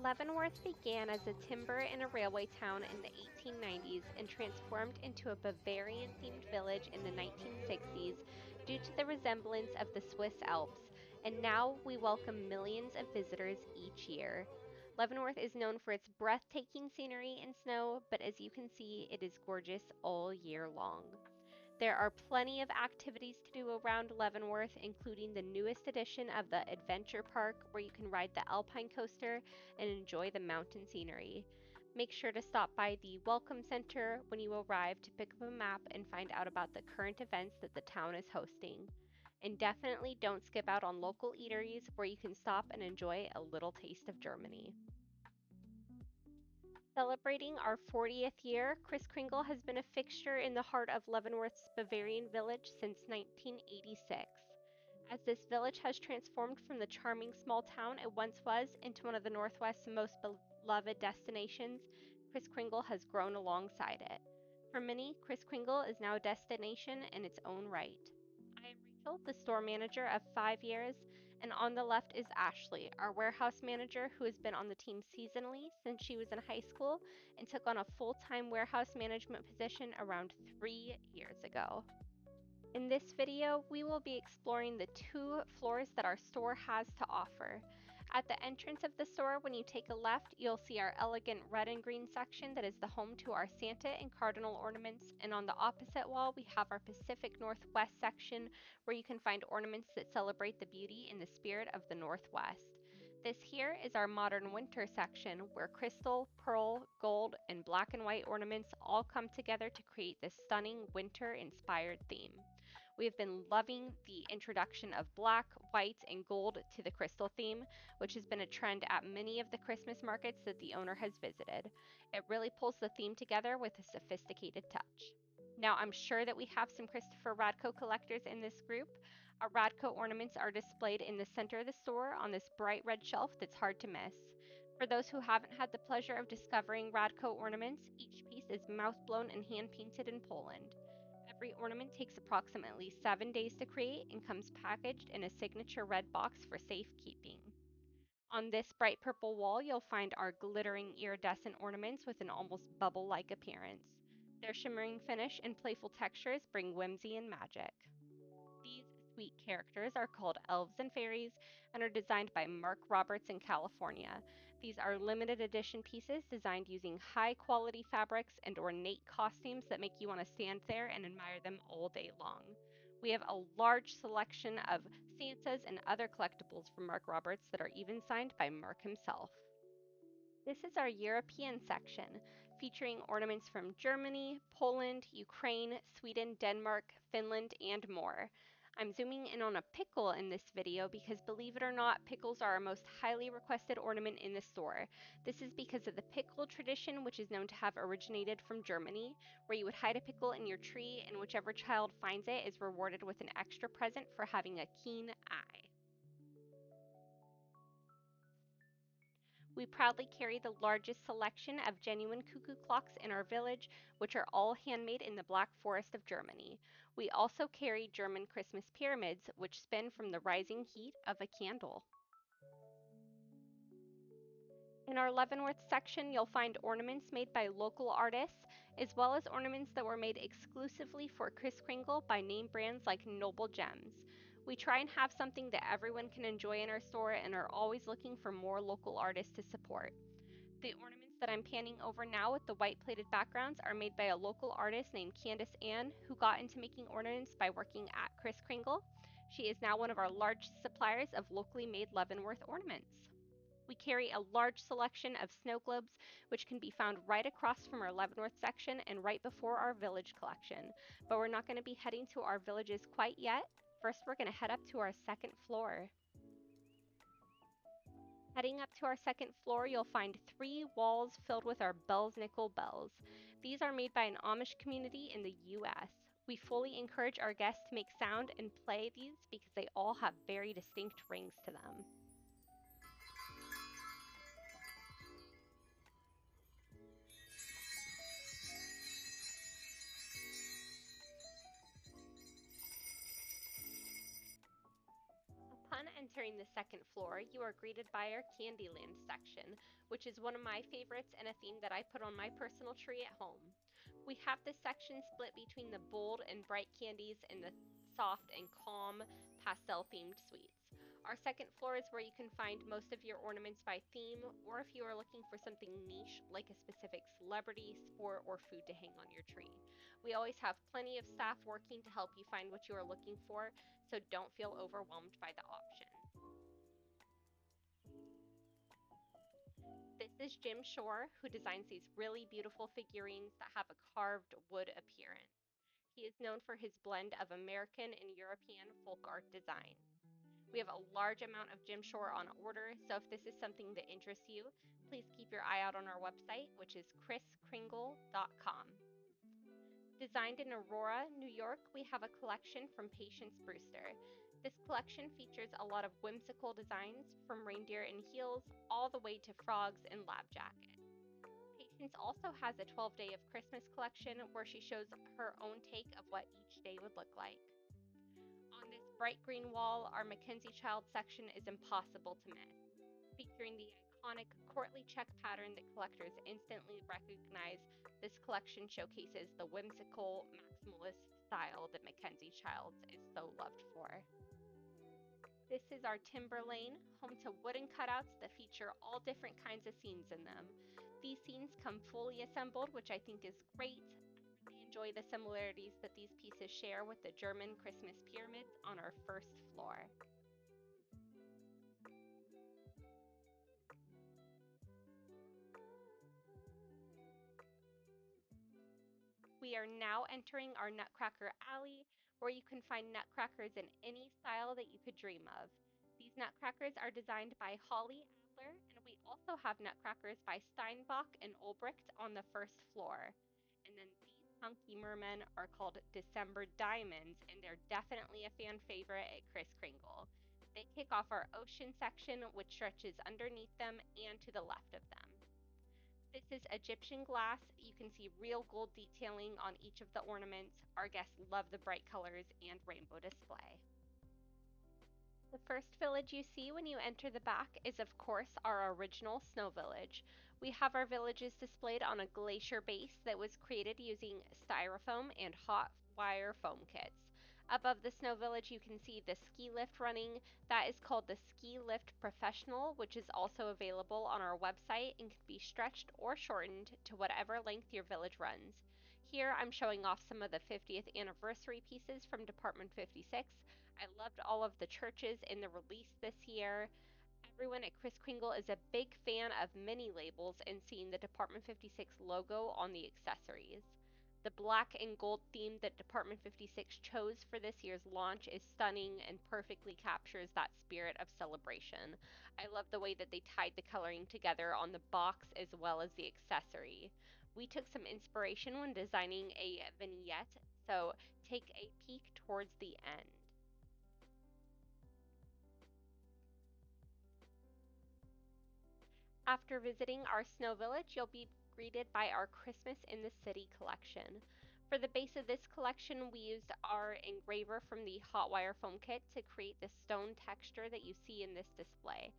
Leavenworth began as a timber and a railway town in the 1890s and transformed into a Bavarian-themed village in the 1960s due to the resemblance of the Swiss Alps, and now we welcome millions of visitors each year. Leavenworth is known for its breathtaking scenery and snow, but as you can see, it is gorgeous all year long. There are plenty of activities to do around Leavenworth, including the newest edition of the Adventure Park, where you can ride the Alpine Coaster and enjoy the mountain scenery. Make sure to stop by the Welcome Center when you arrive to pick up a map and find out about the current events that the town is hosting. And definitely don't skip out on local eateries where you can stop and enjoy a little taste of Germany. Celebrating our 40th year, Kris Kringl has been a fixture in the heart of Leavenworth's Bavarian Village since 1986. As this village has transformed from the charming small town it once was into one of the Northwest's most beloved destinations, Kris Kringl has grown alongside it. For many, Kris Kringl is now a destination in its own right. I am Rachel, the store manager of 5 years, and on the left is Ashley, our warehouse manager who has been on the team seasonally since she was in high school and took on a full-time warehouse management position around 3 years ago. In this video, we will be exploring the 2 floors that our store has to offer. At the entrance of the store, when you take a left, you'll see our elegant red and green section that is the home to our Santa and cardinal ornaments, and on the opposite wall, we have our Pacific Northwest section where you can find ornaments that celebrate the beauty and the spirit of the Northwest. This here is our modern winter section where crystal, pearl, gold, and black and white ornaments all come together to create this stunning winter-inspired theme. We have been loving the introduction of black, white, and gold to the crystal theme, which has been a trend at many of the Christmas markets that the owner has visited. It really pulls the theme together with a sophisticated touch. Now, I'm sure that we have some Christopher Radko collectors in this group. Our Radko ornaments are displayed in the center of the store on this bright red shelf that's hard to miss. For those who haven't had the pleasure of discovering Radko ornaments, each piece is mouth-blown and hand-painted in Poland. Every ornament takes approximately 7 days to create and comes packaged in a signature red box for safekeeping. On this bright purple wall, you'll find our glittering iridescent ornaments with an almost bubble-like appearance. Their shimmering finish and playful textures bring whimsy and magic. These sweet characters are called elves and fairies and are designed by Mark Roberts in California. These are limited edition pieces designed using high quality fabrics and ornate costumes that make you want to stand there and admire them all day long. We have a large selection of Santas and other collectibles from Mark Roberts that are even signed by Mark himself. This is our European section, featuring ornaments from Germany, Poland, Ukraine, Sweden, Denmark, Finland, and more. I'm zooming in on a pickle in this video because, believe it or not, pickles are our most highly requested ornament in the store. This is because of the pickle tradition, which is known to have originated from Germany, where you would hide a pickle in your tree and whichever child finds it is rewarded with an extra present for having a keen eye. We proudly carry the largest selection of genuine cuckoo clocks in our village, which are all handmade in the Black Forest of Germany. We also carry German Christmas pyramids, which spin from the rising heat of a candle. In our Leavenworth section, you'll find ornaments made by local artists, as well as ornaments that were made exclusively for Kris Kringl by name brands like Noble Gems. We try and have something that everyone can enjoy in our store and are always looking for more local artists to support. The ornaments that I'm panning over now with the white plated backgrounds are made by a local artist named Candace Ann, who got into making ornaments by working at Kris Kringl. She is now one of our largest suppliers of locally made Leavenworth ornaments. We carry a large selection of snow globes, which can be found right across from our Leavenworth section and right before our village collection. But we're not going to be heading to our villages quite yet. First, we're going to head up to our second floor. Heading up to our second floor, you'll find 3 walls filled with our Bell's Nickel bells. These are made by an Amish community in the US. We fully encourage our guests to make sound and play these because they all have very distinct rings to them. Upon entering the second floor, you are greeted by our Candyland section, which is one of my favorites and a theme that I put on my personal tree at home. We have this section split between the bold and bright candies and the soft and calm pastel-themed sweets. Our second floor is where you can find most of your ornaments by theme, or if you are looking for something niche like a specific celebrity, sport, or food to hang on your tree. We always have plenty of staff working to help you find what you are looking for, so don't feel overwhelmed by the options. This is Jim Shore, who designs these really beautiful figurines that have a carved wood appearance. He is known for his blend of American and European folk art design. We have a large amount of Jim Shore on order, so if this is something that interests you, please keep your eye out on our website, which is kriskringl.com. Designed in Aurora, New York, we have a collection from Patience Brewster. This collection features a lot of whimsical designs, from reindeer in heels all the way to frogs in lab jackets. Patience also has a 12-day of Christmas collection where she shows her own take of what each day would look like. On this bright green wall, our Mackenzie Child section is impossible to miss, featuring the iconic courtly check pattern that collectors instantly recognize. This collection showcases the whimsical, maximalist style that Mackenzie Childs is so loved for. This is our timber lane, home to wooden cutouts that feature all different kinds of scenes in them. These scenes come fully assembled, which I think is great. I really enjoy the similarities that these pieces share with the German Christmas pyramids on our first floor. We are now entering our Nutcracker Alley, where you can find nutcrackers in any style that you could dream of. These nutcrackers are designed by Holly Adler, and we also have nutcrackers by Steinbach and Ulbricht on the first floor. And then these funky mermen are called December Diamonds, and they're definitely a fan favorite at Kris Kringl. They kick off our ocean section, which stretches underneath them and to the left of them. This is Egyptian glass. You can see real gold detailing on each of the ornaments. Our guests love the bright colors and rainbow display. The first village you see when you enter the back is, of course, our original snow village. We have our villages displayed on a glacier base that was created using styrofoam and hot wire foam kits. Above the snow village, you can see the ski lift running. That is called the Ski Lift Professional, which is also available on our website and can be stretched or shortened to whatever length your village runs. Here I'm showing off some of the 50th anniversary pieces from Department 56. I loved all of the churches in the release this year. Everyone at Kris Kringl is a big fan of mini labels and seeing the Department 56 logo on the accessories. The black and gold theme that Department 56 chose for this year's launch is stunning and perfectly captures that spirit of celebration. I love the way that they tied the coloring together on the box as well as the accessory. We took some inspiration when designing a vignette, so take a peek towards the end. After visiting our snow village, you'll be greeted by our Christmas in the City collection. For the base of this collection, we used our engraver from the hot wire foam kit to create the stone texture that you see in this display.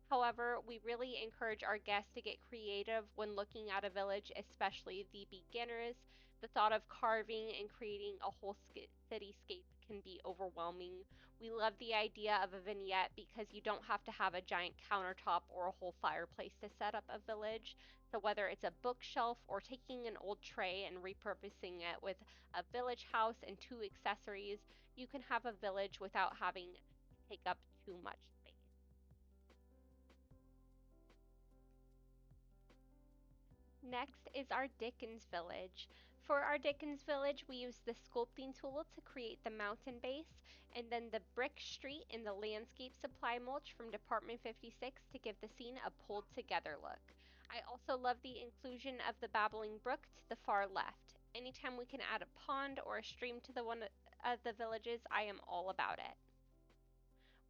However, we really encourage our guests to get creative when looking at a village, especially the beginners. The thought of carving and creating a whole cityscape can be overwhelming. We love the idea of a vignette because you don't have to have a giant countertop or a whole fireplace to set up a village. So whether it's a bookshelf or taking an old tray and repurposing it with a village house and two accessories, you can have a village without having to take up too much space. Next is our Dickens Village. For our Dickens Village, we use the sculpting tool to create the mountain base, and then the brick street and the landscape supply mulch from Department 56 to give the scene a pulled together look. I also love the inclusion of the babbling brook to the far left. Anytime we can add a pond or a stream to the one of the villages, I am all about it.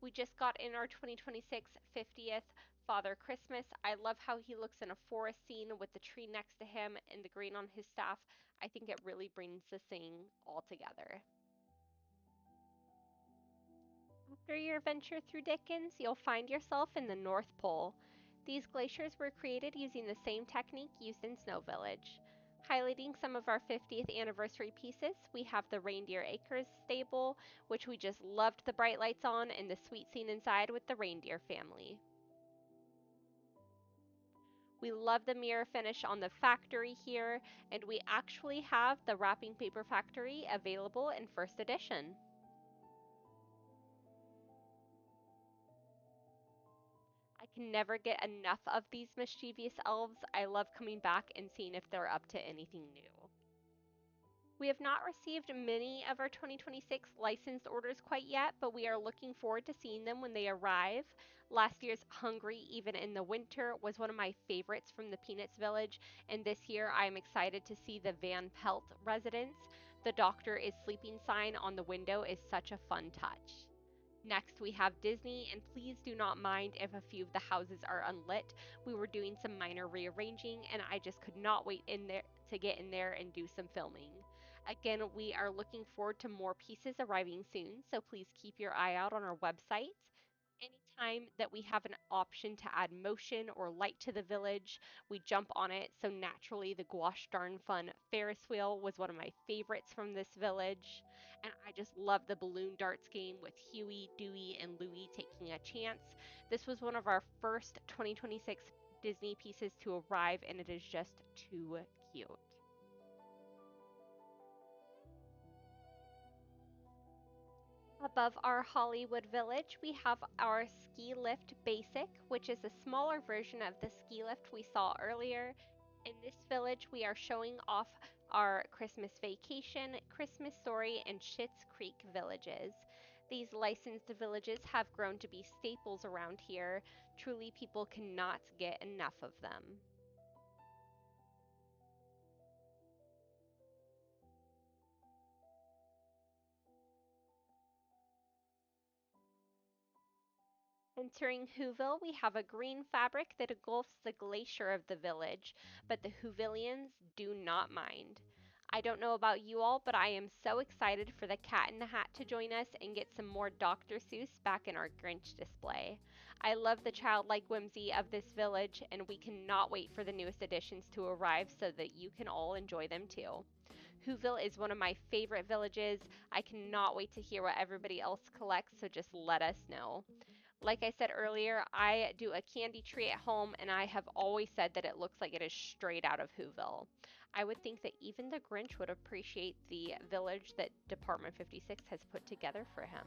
We just got in our 2026 50th Father Christmas. I love how he looks in a forest scene with the tree next to him and the green on his staff. I think it really brings the scene all together. After your venture through Dickens, you'll find yourself in the North Pole. These glaciers were created using the same technique used in Snow Village. Highlighting some of our 50th anniversary pieces, we have the Reindeer Acres stable, which we just loved the bright lights on, and the sweet scene inside with the reindeer family. We love the mirror finish on the factory here, and we actually have the wrapping paper factory available in first edition. I can never get enough of these mischievous elves. I love coming back and seeing if they're up to anything new. We have not received many of our 2026 licensed orders quite yet, but we are looking forward to seeing them when they arrive. Last year's Hungry Even in the Winter was one of my favorites from the Peanuts Village, and this year I am excited to see the Van Pelt residence. The Doctor is Sleeping sign on the window is such a fun touch. Next, we have Disney, and please do not mind if a few of the houses are unlit. We were doing some minor rearranging, and I just could not wait in there to get in there and do some filming. Again, we are looking forward to more pieces arriving soon, so please keep your eye out on our website. Anytime that we have an option to add motion or light to the village, we jump on it. So naturally, the Gouache Darn Fun Ferris wheel was one of my favorites from this village. And I just love the balloon darts game with Huey, Dewey, and Louie taking a chance. This was one of our first 2026 Disney pieces to arrive, and it is just too cute. Above our Hollywood Village, we have our Ski Lift Basic, which is a smaller version of the ski lift we saw earlier. In this village, we are showing off our Christmas Vacation, Christmas Story, and Schitt's Creek villages. These licensed villages have grown to be staples around here. Truly, people cannot get enough of them. Entering Whoville, we have a green fabric that engulfs the glacier of the village, but the Whovillians do not mind. I don't know about you all, but I am so excited for the Cat in the Hat to join us and get some more Dr. Seuss back in our Grinch display. I love the childlike whimsy of this village, and we cannot wait for the newest additions to arrive so that you can all enjoy them too. Whoville is one of my favorite villages. I cannot wait to hear what everybody else collects, so just let us know. Like I said earlier, I do a candy tree at home, and I have always said that it looks like it is straight out of Whoville. I would think that even the Grinch would appreciate the village that Department 56 has put together for him.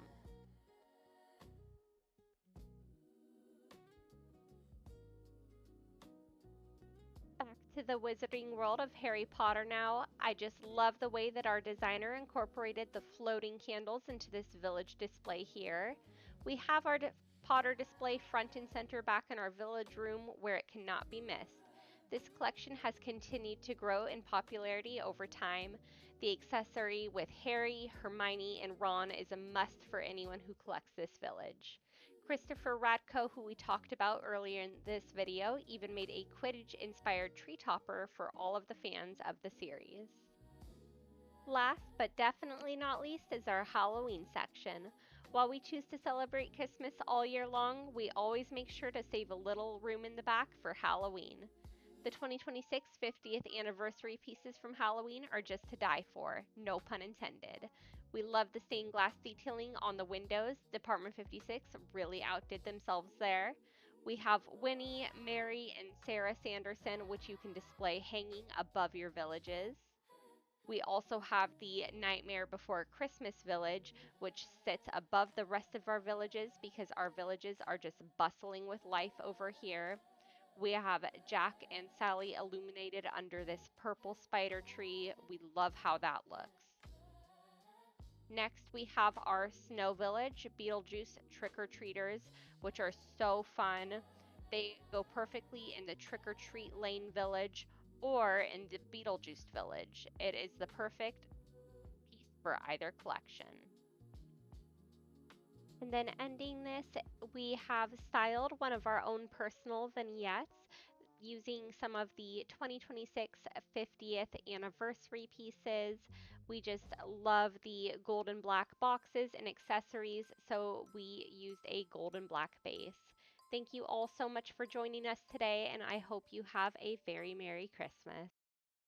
Back to the wizarding world of Harry Potter now. I just love the way that our designer incorporated the floating candles into this village display here. We have our Potter display front and center back in our village room where it cannot be missed. This collection has continued to grow in popularity over time. The accessory with Harry, Hermione, and Ron is a must for anyone who collects this village. Christopher Radko, who we talked about earlier in this video, even made a Quidditch-inspired tree topper for all of the fans of the series. Last but definitely not least is our Halloween section. While we choose to celebrate Christmas all year long, we always make sure to save a little room in the back for Halloween. The 2026 50th anniversary pieces from Halloween are just to die for, no pun intended. We love the stained glass detailing on the windows. Department 56 really outdid themselves there. We have Winnie, Mary, and Sarah Sanderson, which you can display hanging above your villages. We also have the Nightmare Before Christmas village, which sits above the rest of our villages because our villages are just bustling with life over here. We have Jack and Sally illuminated under this purple spider tree. We love how that looks. Next, we have our Snow Village Beetlejuice trick-or-treaters, which are so fun. They go perfectly in the trick-or-treat lane village or in the Beetlejuice village. It is the perfect piece for either collection. And then ending this, we have styled one of our own personal vignettes using some of the 2026 50th anniversary pieces. We just love the gold and black boxes and accessories, so we used a gold and black base. Thank you all so much for joining us today, and I hope you have a very Merry Christmas.